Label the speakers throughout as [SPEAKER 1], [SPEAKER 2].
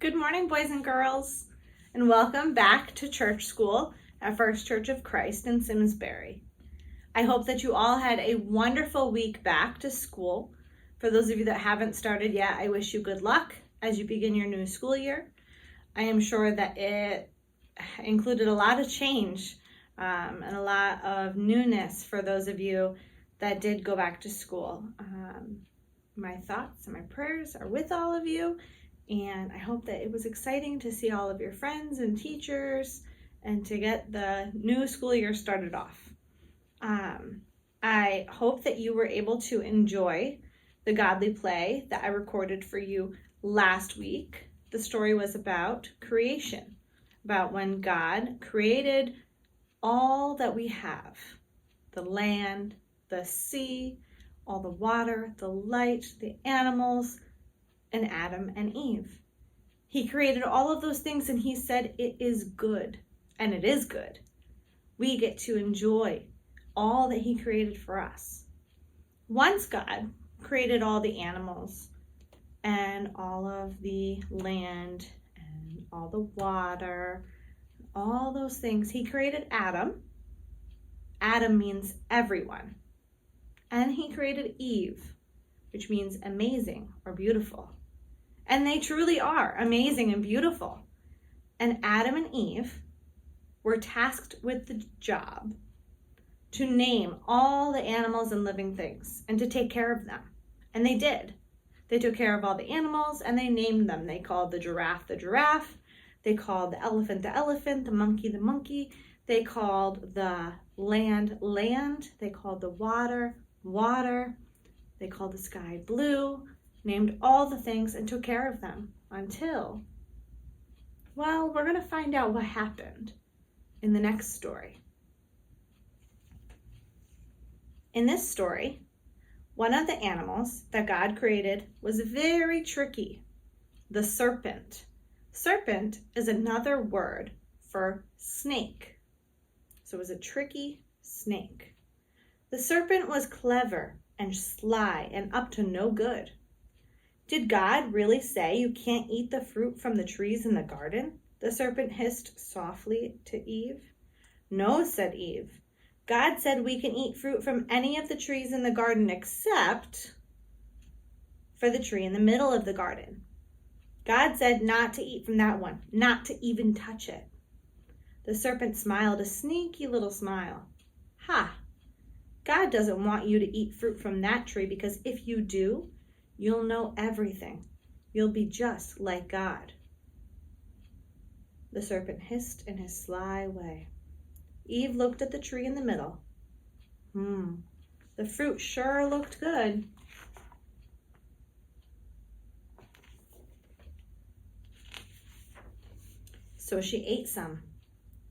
[SPEAKER 1] Good morning, boys and girls, and welcome back to church school at First Church of Christ in Simsbury. I hope that you all had a wonderful week back to school. For those of you that haven't started yet, I wish you good luck as you begin your new school year. I am sure that it included a lot of change and a lot of newness for those of you that did go back to school. My thoughts and my prayers are with all of you. And I hope that it was exciting to see all of your friends and teachers and to get the new school year started off. I hope that you were able to enjoy the godly play that I recorded for you last week. The story was about creation, about when God created all that we have, the land, the sea, all the water, the light, the animals, and Adam and Eve. He created all of those things and he said it is good, and it is good. We get to enjoy all that he created for us. Once God created all the animals and all of the land and all the water, all those things, he created Adam. Adam means everyone. And he created Eve, which means amazing or beautiful. And they truly are amazing and beautiful. And Adam and Eve were tasked with the job to name all the animals and living things and to take care of them. And they did. They took care of all the animals and they named them. They called the giraffe, they called the elephant, the monkey, the monkey. They called the land, they called the water, they called the sky blue, named all the things and took care of them until, well, we're going to find out what happened in the next story. In this story, one of the animals that God created was very tricky, the serpent. Serpent is another word for snake. So it was a tricky snake. The serpent was clever and sly and up to no good. Did God really say you can't eat the fruit from the trees in the garden? The serpent hissed softly to Eve. No, said Eve. God said we can eat fruit from any of the trees in the garden except for the tree in the middle of the garden. God said not to eat from that one, not to even touch it. The serpent smiled a sneaky little smile. Ha! God doesn't want you to eat fruit from that tree because if you do, you'll know everything. You'll be just like God. The serpent hissed in his sly way. Eve looked at the tree in the middle. The fruit sure looked good. So she ate some,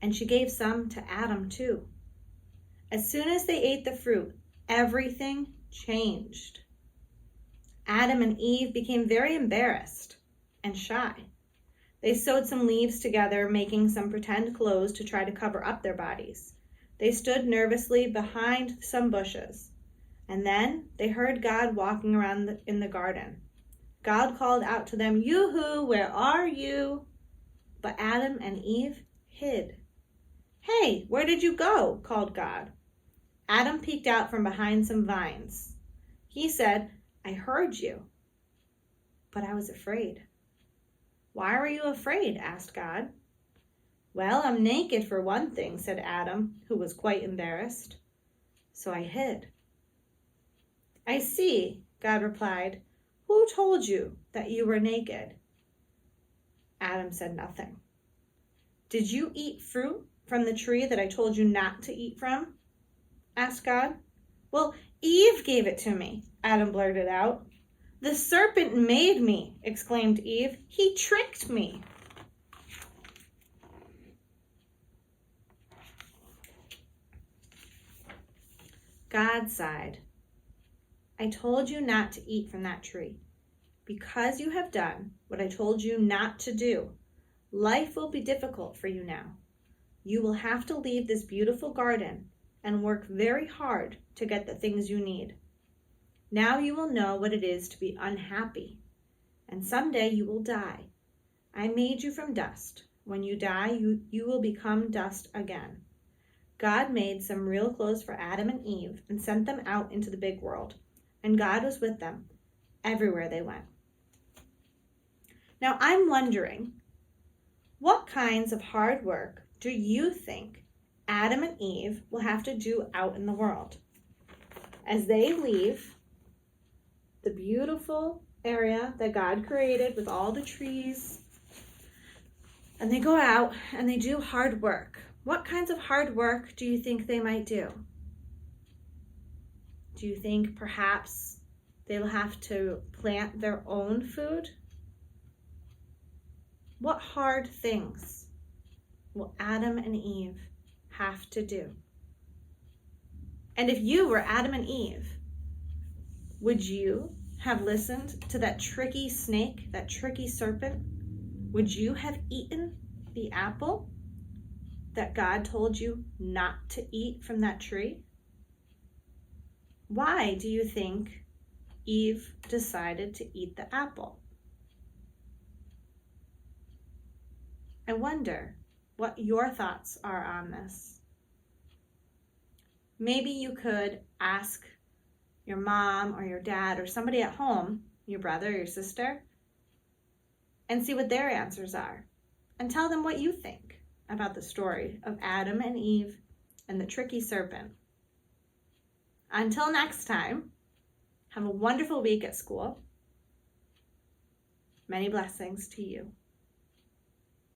[SPEAKER 1] and she gave some to Adam too. As soon as they ate the fruit, everything changed. Adam and Eve became very embarrassed and shy. They sewed some leaves together, making some pretend clothes to try to cover up their bodies. They stood nervously behind some bushes, and then they heard God walking around in the garden. God called out to them, "Yoo-hoo, where are you?" But Adam and Eve hid. "Hey, where did you go?" called God. Adam peeked out from behind some vines. He said, "I heard you, but I was afraid." "Why were you afraid?" asked God. "Well, I'm naked for one thing," said Adam, who was quite embarrassed. "So I hid." "I see," God replied. "Who told you that you were naked?" Adam said nothing. "Did you eat fruit from the tree that I told you not to eat from?" asked God. "Well, Eve gave it to me," Adam blurted out. "The serpent made me," exclaimed Eve. "He tricked me." God sighed. "I told you not to eat from that tree. Because you have done what I told you not to do, life will be difficult for you now. You will have to leave this beautiful garden and work very hard to get the things you need. Now you will know what it is to be unhappy, and someday you will die. I made you from dust. When you die, you will become dust again. God made some real clothes for Adam and Eve and sent them out into the big world. And God was with them everywhere they went. Now I'm wondering, what kinds of hard work do you think Adam and Eve will have to do out in the world as they leave the beautiful area that God created with all the trees, and they go out and they do hard work? What kinds of hard work do you think they might do? Do you think perhaps they'll have to plant their own food? What hard things will Adam and Eve have to do? And if you were Adam and Eve, would you have listened to that tricky snake, that tricky serpent? Would you have eaten the apple that God told you not to eat from that tree? Why do you think Eve decided to eat the apple? I wonder what your thoughts are on this. Maybe you could ask your mom or your dad or somebody at home, your brother or your sister, and see what their answers are. And tell them what you think about the story of Adam and Eve and the tricky serpent. Until next time, have a wonderful week at school. Many blessings to you.